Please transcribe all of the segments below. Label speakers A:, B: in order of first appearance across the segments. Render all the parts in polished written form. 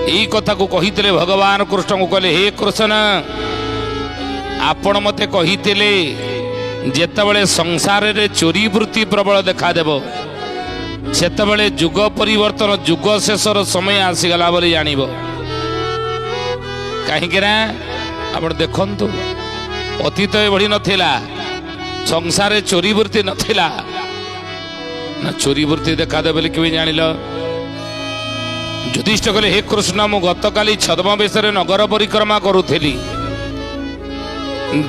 A: यही कथा को कही भगवान कृष्ण को कहले हे कृष्ण आपण मते कही जेतबले संसार रे चोरी वृत्ति प्रबल देखादेव सेतबले जुग परिवर्तन जुग शेषर समय आसीगला बोली जानिब कहीं आप देखंतु अतीत बढ़ी नथिला संसार चोरी वृत्ति नथिला ना चोरी वृत्ति देखादे बोली कि जानिल युधिष्ठिर कहले हे कृष्ण मु गतकाली छद्मवेश नगर परिक्रमा करुथेली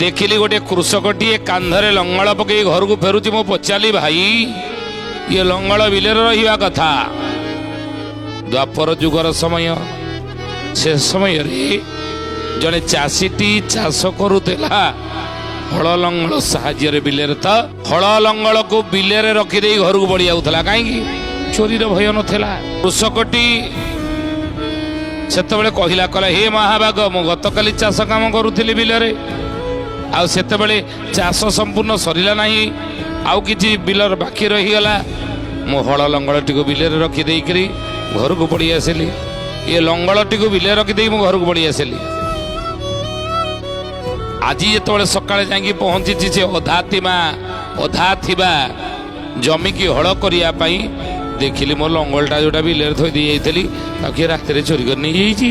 A: देखिली गोटे कृषकटीए कांधरे लंगल पकई घर को फेरुची मु पचाली भाई ये लंगल बिलेर रहिबा कथा द्वापर जुगर समय से समय रे जने चाषीटी चाष करुला हल लंगल साहाय्य बिलेर तो हल लंगल को बिलेर रखिदे घर को बढ़ी जाऊला कहीं चोरी भय नथिला कृषकटी सेतबेले कहिला कहला हे महाभाग मु गतकाली चाष काम करुथिली बिलेरे आउ सेतबेले चाष संपूर्ण सरिला नाही आउ किछि बिलर बाकी रहीगला मो हल लंगलटी को बिलेरे रखी देइकरी घर को पड़ी आसिली ये लंगलटी को बिलेरे रखी देई मो घर को पड़ी आसिली आज जेतबेले सकाळे जांगी पहुंची से अधा थिबा जमी की हल करिया पई देखिली मो लंगलटा जोटा बिलेरे थोई दी जाइतली ताकि रात चोरी कर नहीं जाइछि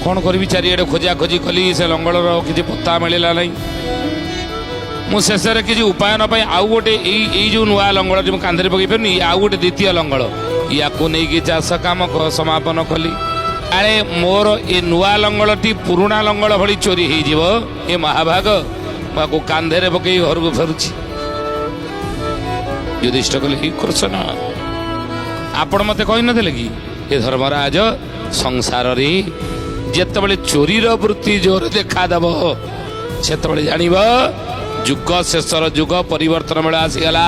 A: कौन करी चारिड़े खोजा खोजी कली से लंगल किसी पत्ता मिलला ना मुशेष किसी उपाय न पाई आउ गोटे जो नुआ लंगल कांधे पकई पारे आउ गोटे द्वितीय लंगल या चाष काम समापन कली अरे मोर ये नुआ लंगलटी पुराणा लंगल भली चोरी हो ये महाभाग को कांधे पकई घर को फेरुची युधिष्ठिर कहले कृष्ण आपण मते कही नथिले कि ये धर्मराज संसार रे जेतबले चोरी वृत्ति जोर देखादेव सेतबले जानिब जुग शेषर जुग परिवर्तन बेला आसीगला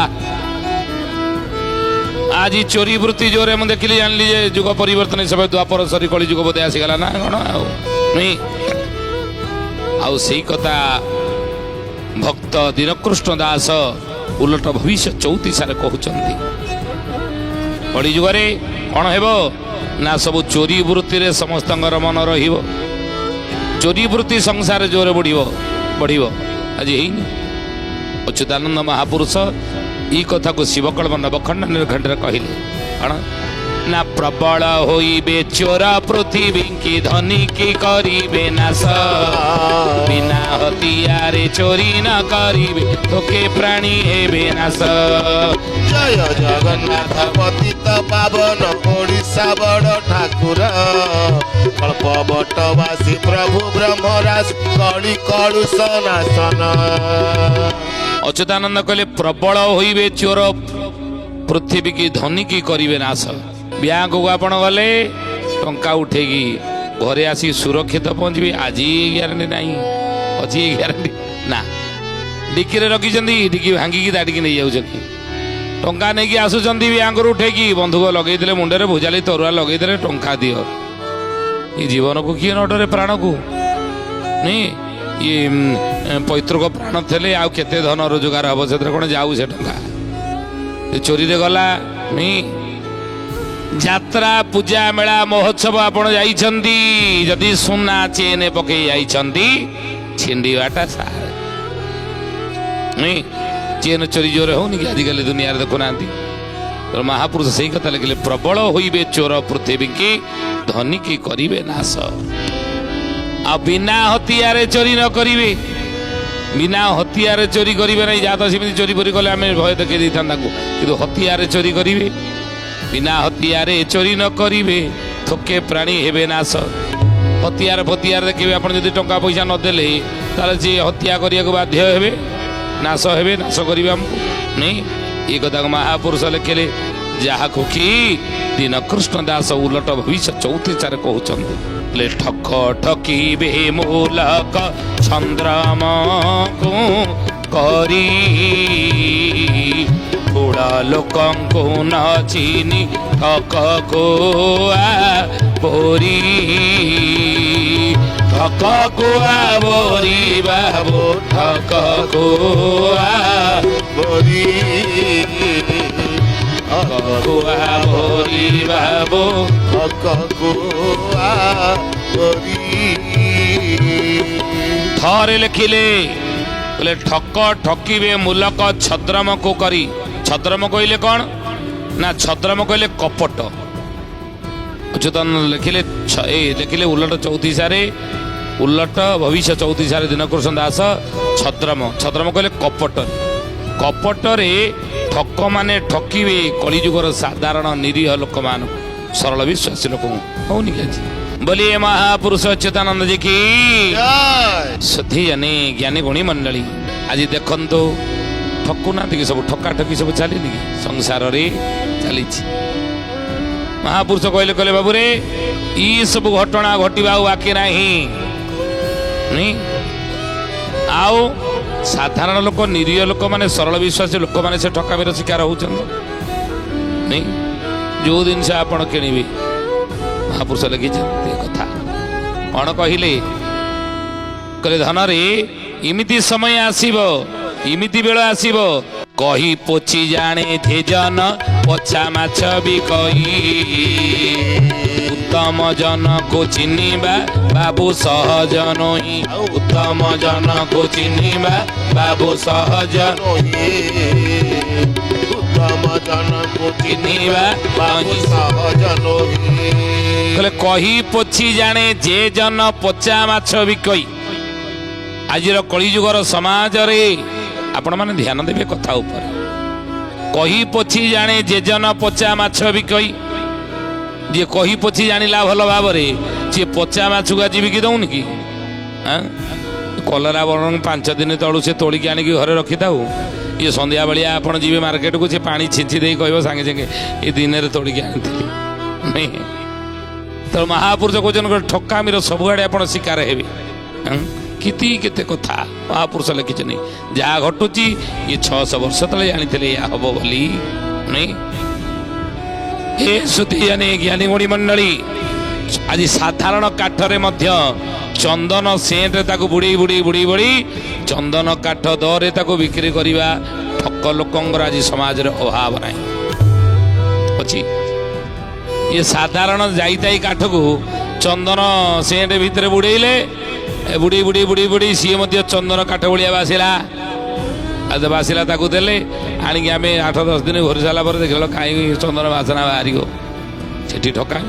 A: आज चोरी वृत्ति जोरे मुझे देखिली जानली जे जुग परिवर्तन सब द्वापर सरी कली जुग बोधे आसीगला ना कौन आउ से कथा भक्त दीनकृष्ण दास उलट भविष्य 34 कहते कली जुगरे कौन हेबो ना सब चोरी वृत्ति रे समस्त मन रहिबो चोरी वृत्ति संसार जोर बढ़िबो आज हेनी अच्युतानंद महापुरुष ई कथा को शिवकल्प नवखंड निर्खंड कहले कण ना प्रबल होइबे चोर पृथ्वी की धनी की करिबे नाश बिना हथियारे चोरी न करिबे तोके प्राणी हेबे नाश
B: जय जगन्नाथ पतित पावन ओडिशा बड़ ठाकुर कल्पवटवासी प्रभु ब्रह्मराज कली कलुष नाशन
A: अच्युतानंद कहले प्रबल होइबे चोर पृथ्वी की धनी की करिबे नाश बैंक को आपण गले टंका उठेगी घरे आसी सुरक्षित पहुंचबी आज ग्यारंटी नहीं अच्छी ग्यारंटी ना डिक्की रखी डिक्की भांगिकी दाटिकी नहीं जाऊँगी टंका नहीं कि आसुंच बैंक उठेगी बंधुक लगे मुंडे भुजाली तरुआ लगे टंका दियो ये जीवन को किए नटरे प्राण को नहीं ये पैतृक प्राण थे आउ केते धन रोजगार हम से कौन जाऊ से टंका चोरी रे गला नहीं यात्रा पूजा मेला महोत्सव आपण जाइछंती जदि सुना चेन पकई जाइछंती छिंडीवाटा सार नहीं चेन चोरी जोर होनी कि आजिकल दुनिया देखुना तो महापुरुष सही कथा लिखिले प्रबल होइबे चोर पृथ्वी की धनी की करिवे नाश आ बिना हथियार चोरी न करिवे बिना हथियार चोरी करिवे नहीं जात सेमि चोरी परी कले आमे भय देखै दै थांदा को किंतु हथियार चोरी करिवे बिना हथियार चोरी न करिवे थोके प्राणी हेबे नाश हथियार फथियार देखिए आप टंका पैसा नदेले ताले जे हत्या करिया को बाध्य हेबे नाश हेबे नाश करिवे हमको नहीं ये कथा महापुरुष लिखिले जहा को कि दीनकृष्ण दास उलट भविष्य 34 कहते ठक ठकी बे मूलक चंद्रमा को करी बुढ़ा लोकंको न चीनी ठक को बोरी ठक को बोरी बाबू ठक को बोरी କୁଆ ଭରି ବାବୁ
B: କୁଆ ଭରି।
A: ଥରେ ଲେଖିଲେ ବୋଲେ ଠକ ଠକିବେ ମୂଲକ ଛଦ୍ରମକୁ କରି। ଛଦ୍ରମ କହିଲେ କଣ ନା ଛଦ୍ରମ କହିଲେ କପଟ। ଅଚ୍ୟୁତାନନ୍ଦ ଲେଖିଲେ ଲେଖିଲେ ଉଲଟ 34 ଉଲଟ ଭବିଷ୍ୟ 34 ଦିନକୃଷ୍ଣ ଦାସ ଛଦ୍ରମ। ଛଦ୍ରମ କହିଲେ କପଟ। କପଟରେ ଠକମାନେ ଠକିବେ କଳିଯୁଗର ସାଧାରଣ ନିରୀହ ଲୋକମାନଙ୍କୁ, ସରଳ ବିଶ୍ୱାସୀ ଲୋକଙ୍କୁ। ହଉନି କି ଆଜି बोलिए महापुरुष अच्युतानंद जी की सुधी जानी ज्ञानी गुणी मंडली। आज देखो ठकुना कि सब ठका ठकी सब चली संसार रे चली। महापुरुष कहले कहले बाबू रे ई सब घटना घटवा बाकी नहीं। आओ साधारण लोक निरीह लोक माने सरल विश्वासी लोक माने से ठकामीर शिकार होचन। जो जिनस आपण किणवे महापुरुष लिखी कथा कौन कहले कहले धन रे इमिति समय आसीब इमिति बेल आसीब कही पोछि जाने थे जन पछा माछ भी कही। उत्तम जन को चिन्हिबा बाबू सहज नही। उत्तम जन को चिन्हिबा बाबू सहज नही।
B: उत्तम जन को
A: चिन्हिबा
B: बाबू सहज नही।
A: कही पोछि जाने जे जन पचा माछ बिकई। आज कलिजुगर समाज रे आपण माने ध्यान देवे कथा ऊपर। कही पोछि जाने जे जन पचा माछ बिकई। जे कही पोछि जानिला भल भाव रे जे पचा माछ को आज बिकी दउन कि कलरा बरং 5 दिन तळु से तोलिकी आनिकी घरे रखी थाउ। ये संध्या बेलिया आपण जीवे मार्केट को से पानी छिंची देई कहबो संगे संगे ए दिन रे तोलिकी आनिथिली नहीं। तो महापुरुष कहते ठकामीर सबुआड़े आप शिकार हेबे। किति केते कथा महापुरुष लिखिछन जहाँ घटुची ये 600 वर्ष तले जानी या हम बोली नहीं। हे सुधी जाने ज्ञानी गुणी मंडली आज साधारण काठरे मध्य चंदन सेंट ताको बुड़ी बुड़ी बुड़ी बुड़ी चंदन काठ दरे ताको बिक्री करिबा ठक लोकंगर आज समाज रे अभाव नहीं अछि। ये साधारण जाई काठ को चंदन सेंट भितर बुड़ेले बुड़ी बुड़ी बुड़ी बुड़ी सी चंदन काठ भाया बासिला बासिला ताकू देले आणिकी आम 8-10 दिन घोरी सारा पर देख कहीं चंदन बासना बाहर से ठका।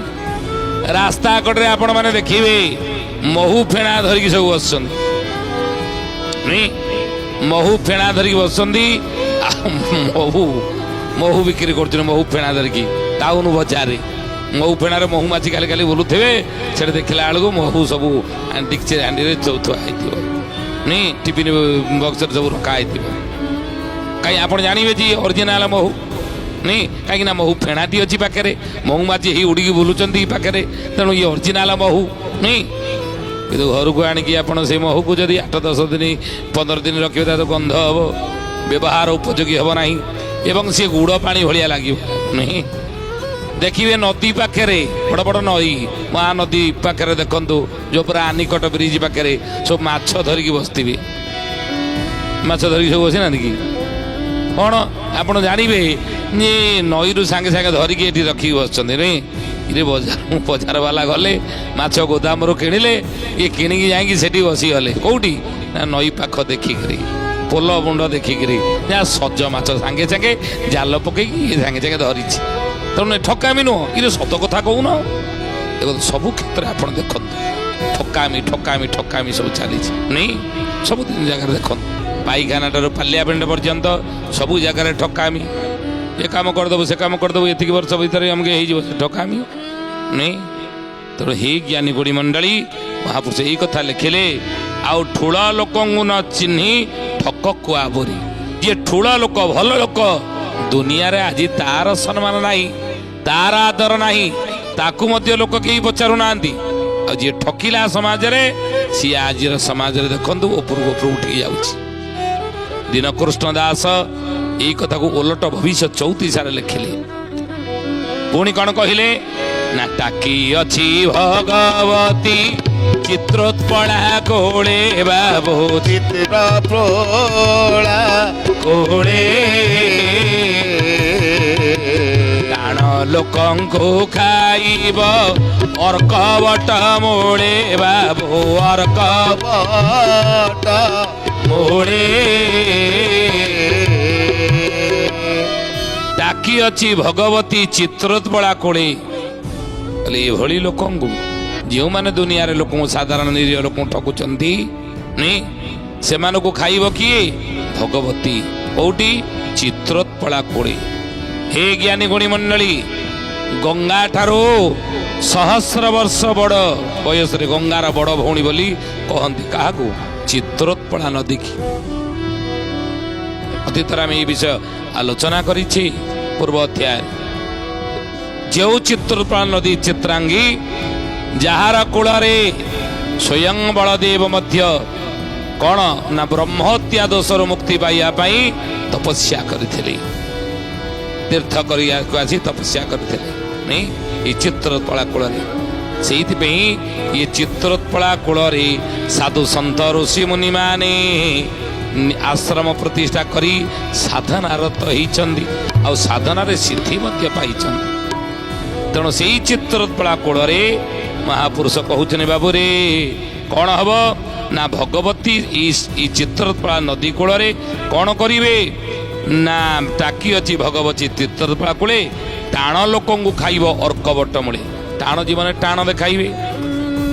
A: रास्ता कड़े आपण मैंने देखिए महू फेणा धरिकी सब बस महू फेणा धरिकी बस महू महू बिक्री कर महू फेणा धरिकी टाउन बजार महू फेणार महू माछी खाली खाली बुलुवे से देखला बेलू महू सब डिक्चे हांडी थुआई टिफिन बक्स सब रखाई कहीं आप जानवे जी ओरिजिनाल महू नहीं कहीं महू फेणाटी अच्छी पाखे महू माछी ही उड़ी बुलूँ पाखे तेणु ये ओरिजिनाल महू नहीं कि घर को आणिकी आप महू को जब 8-10 दिन 15 दिन रखिए तो गंध हम व्यवहार उपयोगी हम ना एवं सी गुड़ पानी भाया लगे नहीं। देखिए नदी पाखे बड़ बड़ नई महानदी पाखे देखु जो पूरा आनिकट ब्रिज पाखे सब माछ धरिकी बसवे माछ धरिकी सब बसी ना कि कौन आप जानवे ये नई रु सांगे सांगे धरिकी ये रखिकी बस नहीं। ये बजार वाला गले माछ गोदाम किणिले ये किणिकी जाकि बसी गले कौटी ना नई पाख देखिक पोल मुंड देखिक जहाँ सज माछ सांगे सांगे जाल पकई सांगे सांगे धरी तेणु ठकामी नुह ये सत कथा कहून देखो सबू क्षेत्र आप देख ठकामी ठकामी ठकामी सब चली नहीं सब जगह देख पाइखाना ठार पार्लियामेंट पर्यंत सबू जगह ठकामी ये कम करदेव से कम करदेव ये वर्ष भितर आमके ठकामी नहीं। तेणु हे ज्ञानी गुणी मंडली महापुरुष यही कथा लिखिले आउ ठूल लोक न चिन्ही ठक कुआ बोरी। ये ठूल लोक भल लोक दुनिया रे आज तार सम्मान नहीं तार आदर नहीं ताकू मध्य लोक कहीं पचारू ना जी ठकिला समाज रे सी आज समाज रे देखंतु ऊपर ऊपर उठी जाउछि। दीनकृष्ण दास यही कथा को उलट भविष्य 34 लिखिले पुणी कौन कहले ना टाकी अछि भगवती चित्रोत्पला कोळे बाबू
B: चित्र प्रोला
A: कोळे ଲୋକଙ୍କୁ ଖାଇବ ଅର୍କବଟ ମୂଳେ ବାବୁ ଅର୍କବଟ ମୂଳେ ଡାକି ଅଛି ଭଗବତୀ ଚିତ୍ରୋତ୍ପଳା କୋଳେ। ହେଲେ ଏଭଳି ଲୋକଙ୍କୁ ଯେଉଁମାନେ ଦୁନିଆରେ ଲୋକଙ୍କୁ ସାଧାରଣ ନିରୀହ ଲୋକଙ୍କୁ ଠକୁଛନ୍ତି ସେମାନଙ୍କୁ ଖାଇବ କିଏ? ଭଗବତୀ କୋଉଠି? ଚିତ୍ରୋତ୍ପଳା କୋଳେ। ହେ ଜ୍ଞାନୀ ଗୁଣୀ ମଣ୍ଡଳୀ, ଗଙ୍ଗା ଠାରୁ 1000 ବର୍ଷ ବଡ଼ ବୟସରେ ଗଙ୍ଗାର ବଡ଼ ଭଉଣୀ ବୋଲି କହନ୍ତି କାହାକୁ? ଚିତ୍ରୋତ୍ପଳା ନଦୀକି। ଅତୀତରେ ଆମେ এই ବିଷୟ ଆଲୋଚନା କରିଛି ପୂର୍ବ ଅଧ୍ୟାୟ। ଯେଉଁ ଚିତ୍ରୋତ୍ପଳା ନଦୀ ଚିତ୍ରାଙ୍ଗୀ, ଯାହାର କୂଳରେ ସ୍ୱୟଂ ବଳଦେବ ମଧ୍ୟ କଣ ନା ବ୍ରହ୍ମହତ୍ୟା ଦୋଷରୁ ମୁକ୍ତି ପାଇବା ପାଇଁ ତପସ୍ୟା କରିଥିଲେ, ତୀର୍ଥ କରିବାକୁ ଆସି ତପସ୍ୟା କରିଥିଲେ ଏ ଚିତ୍ରୋତ୍ପଳା କୂଳରେ। ସେଇଥିପାଇଁ ଏ ଚିତ୍ରୋତ୍ପଳା କୂଳରେ ସାଧୁ ସନ୍ଥ ଋଷି ମୁନିମାନେ ଆଶ୍ରମ ପ୍ରତିଷ୍ଠା କରି ସାଧନାରତ ହେଇଛନ୍ତି, ଆଉ ସାଧନାରେ ସିଦ୍ଧି ମଧ୍ୟ ପାଇଛନ୍ତି। ତେଣୁ ସେଇ ଚିତ୍ରୋତ୍ପଳା କୂଳରେ ମହାପୁରୁଷ କହୁଛନ୍ତି ବାବୁରେ କଣ ହବ ନା ଭଗବତୀ ଏଇ ଚିତ୍ରୋତ୍ପଳା ନଦୀ କୂଳରେ କଣ କରିବେ ନା ଡାକି ଅଛି ଭଗବତୀ ଚିତ୍ରୋତ୍ପଳା କୂଳେ ଟାଣ ଲୋକଙ୍କୁ ଖାଇବ ଅର୍କବଟ ମୂଳେ। ଟାଣ ଜୀବନରେ ଟାଣ ଦେଖାଇବେ,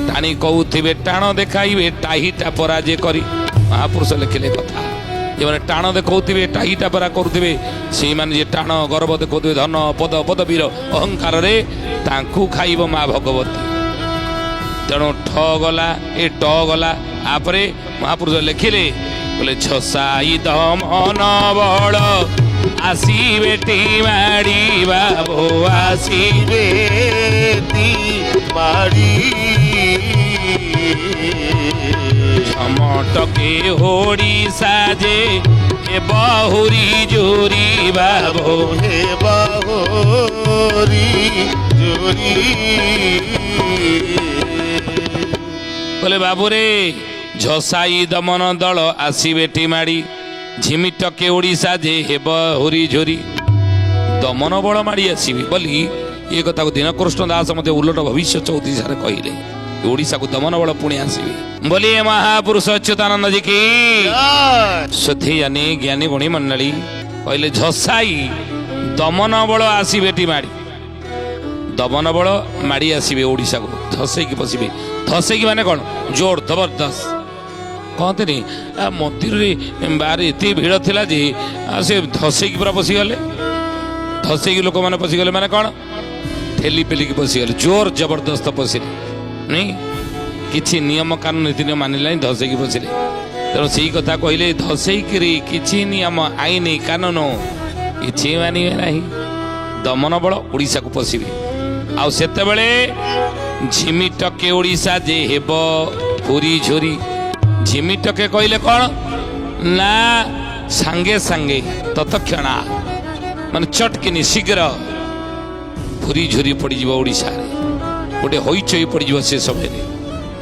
A: ଟାଣି କହୁଥିବେ ଟାଣ ଦେଖାଇବେ ଟାହିଟା ପରାଜୟ କରି। ମହାପୁରୁଷ ଲେଖିଲେ କଥା, ଯେଉଁମାନେ ଟାଣ ଦେଖାଉଥିବେ ଟାହିଟା ପରା କରୁଥିବେ, ସେଇମାନେ ଯେ ଟାଣ ଗର୍ବ ଦେଖାଉଥିବେ ଧନ ପଦ ପଦବୀର ଅହଙ୍କାରରେ, ତାଙ୍କୁ ଖାଇବ ମା ଭଗବତୀ। ତେଣୁ ଠ ଗଲା ଏ ଟ ଗଲା। ତାପରେ ମହାପୁରୁଷ ଲେଖିଲେ ବୋଲେ ଛସାଇ ଦମନ ବଳ ଆସିବେ ଟି ମାଡ଼ି ବାବୁ ଆସିବେ
B: ମାଡ଼ି
A: ଝମଟକେ ଓଡ଼ିଶା ଯେ ଏ ବହୁରି ଜୋରି ବାବୁ
B: ହେ ବାହୁରି ଜୋରି।
A: ବୋଲେ ବାବୁରେ ଝସାଇ ଦମନ ଦଳ ଆସିବେ ଟି ମାଡ଼ି, ଝିମିଟକେ ଓଡ଼ିଶା ଯେ ହେବ ହୁରି ଝୋରି। ଦମନ ବଳ ମାଡ଼ି ଆସିବେ ବୋଲି ଏ କଥାକୁ ଦୀନକୃଷ୍ଣ ଦାସ ମଧ୍ୟ ଉଲଟ ଭବିଷ୍ୟ 34 କହିଲେ। ଓଡ଼ିଶାକୁ ଦମନ ବଳ ପୁଣି ଆସିବେ ବୋଲି ମହାପୁରୁଷ ଅଚ୍ୟୁତାନନ୍ଦ ଜୀ କି ସୁଧୀୟାନୀ ଜ୍ଞାନୀ ଗୁଣୀ ମଣ୍ଡଳୀ କହିଲେ ଝସାଇ ଦମନ ବଳ ଆସିବେ ଟି ମାଡ଼ି। ଦମନ ବଳ ମାଡ଼ି ଆସିବେ ଓଡ଼ିଶାକୁ, ଧସେଇକି ପଶିବେ। ଧସେଇକି ମାନେ କ'ଣ? ଜୋର ଜବରଦସ୍ତ। କହନ୍ତିନି ମନ୍ଦିରରେ ବାହାରେ ଏତେ ଭିଡ଼ ଥିଲା ଯେ ସେ ଧସେଇକି ପୁରା ପଶିଗଲେ। ଧସେଇକି ଲୋକମାନେ ପଶିଗଲେ ମାନେ କ'ଣ? ଠେଲି ପେଲିକି ପଶିଗଲେ, ଜୋର ଜବରଦସ୍ତ ପଶିଲେ ନାଇଁ, କିଛି ନିୟମ କାନୁନ ନୀତି ନିୟମ ମାନିଲାନି, ଧସେଇକି ପଶିଲେ। ତେଣୁ ସେଇ କଥା କହିଲେ ଧସେଇକିରି କିଛି ନିୟମ ଆଇନ କାନୁନ କିଛି ମାନିବେ ନାହିଁ, ଦମନ ବଳ ଓଡ଼ିଶାକୁ ପଶିବେ। ଆଉ ସେତେବେଳେ ଝିମିଟକେ ଓଡ଼ିଶା ଯେ ହେବ ପୁରୀ ଝୋରି। ଝିମିଟକେ କହିଲେ କ'ଣ ନା ସାଙ୍ଗେ ସାଙ୍ଗେ ତତକ୍ଷଣା, ମାନେ ଚଟକିନି ଶୀଘ୍ର ପୁରୀ ଝୋରି ପଡ଼ିଯିବ ଓଡ଼ିଶାରେ, ଗୋଟେ ହଇଚଇ ପଡ଼ିଯିବ ସେ ସମୟରେ,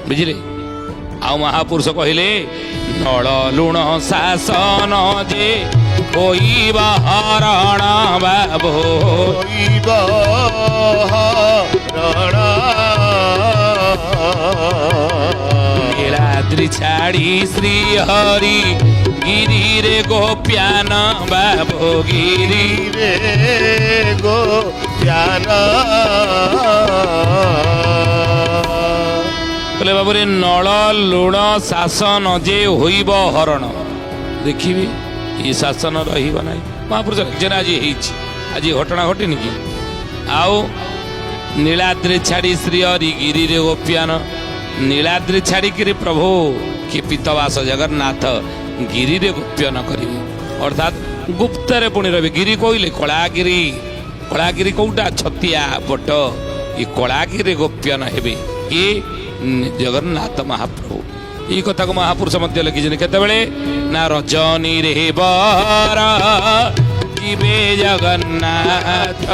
A: ବୁଝିଲେ। ଆଉ ମହାପୁରୁଷ କହିଲେ ନଳ ଲୁଣ ଶାସନ ଯେ ହୋଇବ ହରଣ ବାବୁ ନୀଳାଦ୍ରି ଛାଡ଼ି ଶ୍ରୀ ହରି ଗିରିରେ ଗୋପ୍ୟାନ ବାବୁ ଗିରିରେ
B: ଗୋପ୍ୟାନ।
A: କହିଲେ ବାବୁରେ ନଳ ଲୁଣ ଶାସନ ଯେ ହୋଇବ ହରଣ। ଦେଖିବି ଏ ଶାସନ ରହିବ ନାହିଁ। ମହାପୁରୁଷ ଲେଖିଛନ୍ତି ଆଜି ହେଇଛି, ଆଜି ଘଟଣା ଘଟିନି କି। ଆଉ ନୀଳାଦ୍ରି ଛାଡ଼ି ଶ୍ରୀ ହରି ଗିରିରେ ଗୋପ୍ୟାନ। ନୀଳାଦ୍ରି ଛାଡ଼ିକିରି ପ୍ରଭୁ କି ପିତବାସ ଜଗନ୍ନାଥ ଗିରିରେ ଗୋପ୍ୟନ କରିବେ, ଅର୍ଥାତ୍ ଗୁପ୍ତରେ ପୁଣି ରହିବେ। ଗିରି କହିଲେ କଳାଗିରି, କଳାଗିରି କୋଉଟା? ଛତିଆ ବଟ। ଏ କଳାଗିରିରେ ଗୋପ୍ୟନ ହେବେ ଏ ଜଗନ୍ନାଥ ମହାପ୍ରଭୁ। এই কথাକୁ ମହାପୁରୁଷ ମଧ୍ୟ ଲେଖିଛନ୍ତି କେତେବେଳେ ନା ରଜନୀରେ ବର ଯିବେ ଜଗନ୍ନାଥ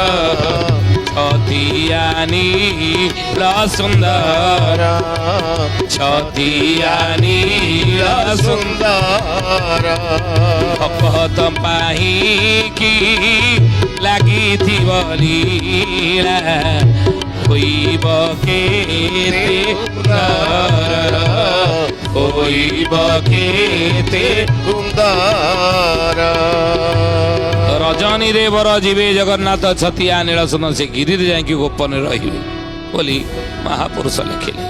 A: ଛତିଆ ନୀଳ ସୁନ୍ଦର ଛତିଆ ନୀଳ ସୁନ୍ଦର ଭକତ ପାଇଁକି ଲାଗିଥିବ ଲୀଳା ହୋଇବ କେତେ ସୁନ୍ଦର ହୋଇବ କେତେ
B: ସୁନ୍ଦର
A: ରଜନୀରେ ବର ଯିବେ ଜଗନ୍ନାଥ ଛତିଆ ନୀଳ ସୁନ୍ଦର ସେ ଗିରିରେ ଯାଇକି ଗୋପନରେ ରହିବେ ବୋଲି ମହାପୁରୁଷ ଲେଖିଲେ।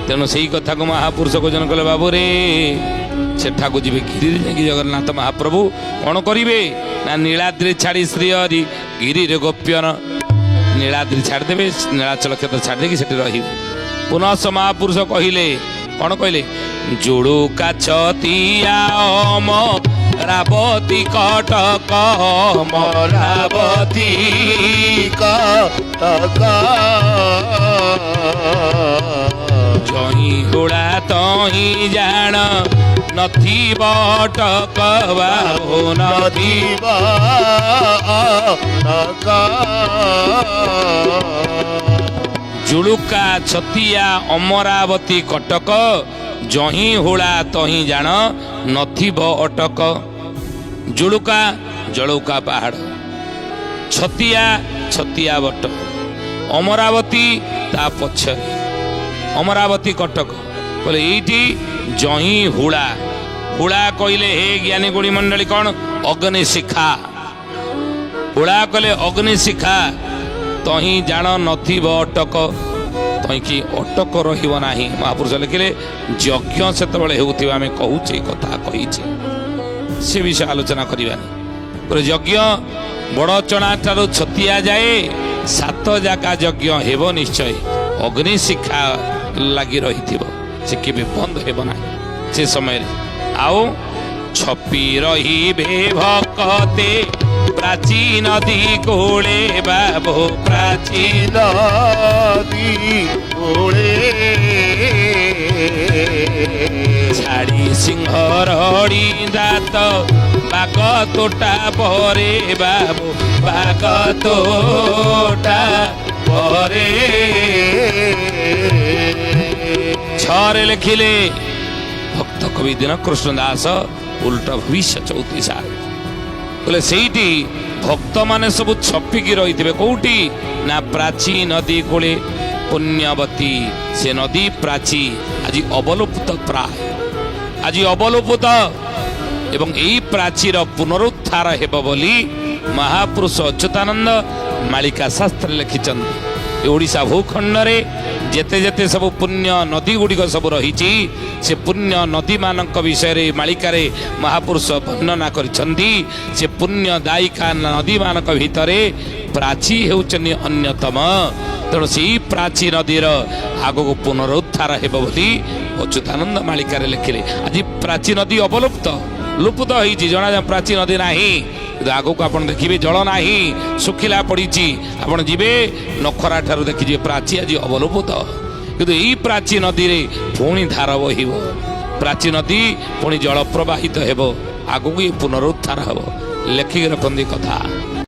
A: ତେଣୁ ସେଇ କଥାକୁ ମହାପୁରୁଷ ଭୋଜନ କଲେ ବାବୁରେ ସେଠାକୁ ଯିବେ ଗିରିରେ ଯାଇକି ଜଗନ୍ନାଥ ମହାପ୍ରଭୁ କ'ଣ କରିବେ ନା ନୀଳାଦ୍ରି ଛାଡ଼ି ଶ୍ରୀହରି ଗିରିରେ ଗୋପ୍ୟନ ନୀଳାଦ୍ରି ଛାଡ଼ିଦେବେ ନୀଳାଚଳ କ୍ଷେତ୍ର ଛାଡ଼ିଦେଇକି ସେଠି ରହିବେ। ପୁନଃ ମହାପୁରୁଷ କହିଲେ କ'ଣ କହିଲେ ଜୁଳୁକା ଛତିଆ ରାବତୀ କଟକ
B: ମରାବତୀ କଟକ
A: ଜଇଁ ହୁଡ଼ା ତହିଁ ଜାଣ ନଥିବ ଅଟକ ବାବୁ ନଥିବ ଜୁଳୁକା ଛତିଆ ଅମରାବତୀ କଟକ ଜହିଁ ହୁଳା ତହିଁ ଜାଣ ନଥିବ ଅଟକ। ଜୁଳୁକା ଜଳଉକା ପାହାଡ଼ ଛତିଆ ଛତିଆ ବଟ ଅମରାବତୀ ତା ପଛରେ ଅମରାବତୀ କଟକ କହିଲେ ଏଇଠି ଜହିଁ ହୁଳା ହୁଳା କହିଲେ ହେ ଜ୍ଞାନୀ ଗୁଣି ମଣ୍ଡଳୀ କ'ଣ ଅଗ୍ନିଶିଖା ହୁଳା କହିଲେ ଅଗ୍ନିଶିଖା ତହିଁ ଜାଣ ନଥିବ ଅଟକ ତହିଁକି ଅଟକ ରହିବ ନାହିଁ। ମହାପୁରୁଷ ଲେଖିଲେ ଯଜ୍ଞ ସେତେବେଳେ ହେଉଥିବା ଆମେ କହୁଛେ କଥା କହିଛେ ସେ ବିଷୟ ଆଲୋଚନା କରିବାନି। ଯଜ୍ଞ ବଡ଼ଚଣା ଠାରୁ ଛତିଆ ଯାଏ 7 ଜାଗା ଯଜ୍ଞ ହେବ ନିଶ୍ଚୟ ଅଗ୍ନିଶିଖା ଲାଗି ରହିଥିବ ସେ କେବେ ବନ୍ଦ ହେବ ନାହିଁ ସେ ସମୟରେ। ଆଉ ଛପି ରହିବେ ଭକତେ ପ୍ରାଚୀ ନଦୀ କୋଳେ ବାବୁ ପ୍ରାଚୀ
B: ନଦୀ କୋଳେ
A: ଛାଡ଼ି ସିଂହରଡ଼ି ଦାତ ବାଗ ତୋଟା ପରେ ବାବୁ ବାଗ ତୋଟା ପରେ ଛରେ ଲେଖିଲେ ଭକ୍ତ କବି ଦୀନକୃଷ୍ଣ ଦାସ ଉଲ୍ଟ ଭବିଷ୍ୟ 34 କହିଲେ ସେଇଠି ଭକ୍ତମାନେ ସବୁ ଛପିକି ରହିଥିବେ କୋଉଠି ନା ପ୍ରାଚୀ ନଦୀ କୋଳେ ପୁଣ୍ୟବତୀ ସେ ନଦୀ ପ୍ରାଚୀ ଆଜି ଅବଲୋପିତ ପ୍ରାୟ ଆଜି ଅବଲୋପିତ ଏବଂ ଏହି ପ୍ରାଚୀର ପୁନରୁଦ୍ଧାର ହେବ ବୋଲି ମହାପୁରୁଷ ଅଚ୍ୟୁତାନନ୍ଦ ମାଳିକା ଶାସ୍ତ୍ରରେ ଲେଖିଛନ୍ତି। ଓଡ଼ିଶା ଭୂଖଣ୍ଡରେ ଯେତେ ଯେତେ ସବୁ ପୁଣ୍ୟ ନଦୀ ଗୁଡ଼ିକ ସବୁ ରହିଛି ସେ ପୁଣ୍ୟ ନଦୀମାନଙ୍କ ବିଷୟରେ ମାଳିକାରେ ମହାପୁରୁଷ ବର୍ଣ୍ଣନା କରିଛନ୍ତି। ସେ ପୁଣ୍ୟ ଦାୟିକା ନଦୀମାନଙ୍କ ଭିତରେ ପ୍ରାଚୀ ହେଉଛନ୍ତି ଅନ୍ୟତମ। ତେଣୁ ସେହି ପ୍ରାଚୀ ନଦୀର ଆଗକୁ ପୁନରୁଦ୍ଧାର ହେବ ବୋଲି ଅଚ୍ୟୁତାନନ୍ଦ ମାଳିକାରେ ଲେଖିଲେ। ଆଜି ପ୍ରାଚୀ ନଦୀ ଅବଲୁପ୍ତ ଲୁପ୍ତ ହେଇଛି ଜଣାଯାଏ ପ୍ରାଚୀ ନଦୀ ନାହିଁ କିନ୍ତୁ ଆଗକୁ ଆପଣ ଦେଖିବେ ଜଳ ନାହିଁ ଶୁଖିଲା ପଡ଼ିଛି ଆପଣ ଯିବେ ନଖରା ଠାରୁ ଦେଖିଯିବେ ପ୍ରାଚୀ ଆଜି ଅବଲୁପ୍ତ କିନ୍ତୁ ଏହି ପ୍ରାଚୀ ନଦୀରେ ପୁଣି ଧାର ବହିବ ପ୍ରାଚୀ ନଦୀ ପୁଣି ଜଳ ପ୍ରବାହିତ ହେବ ଆଗକୁ ପୁନରୁଦ୍ଧାର ହେବ ଲେଖିକି ରଖନ୍ତି କଥା।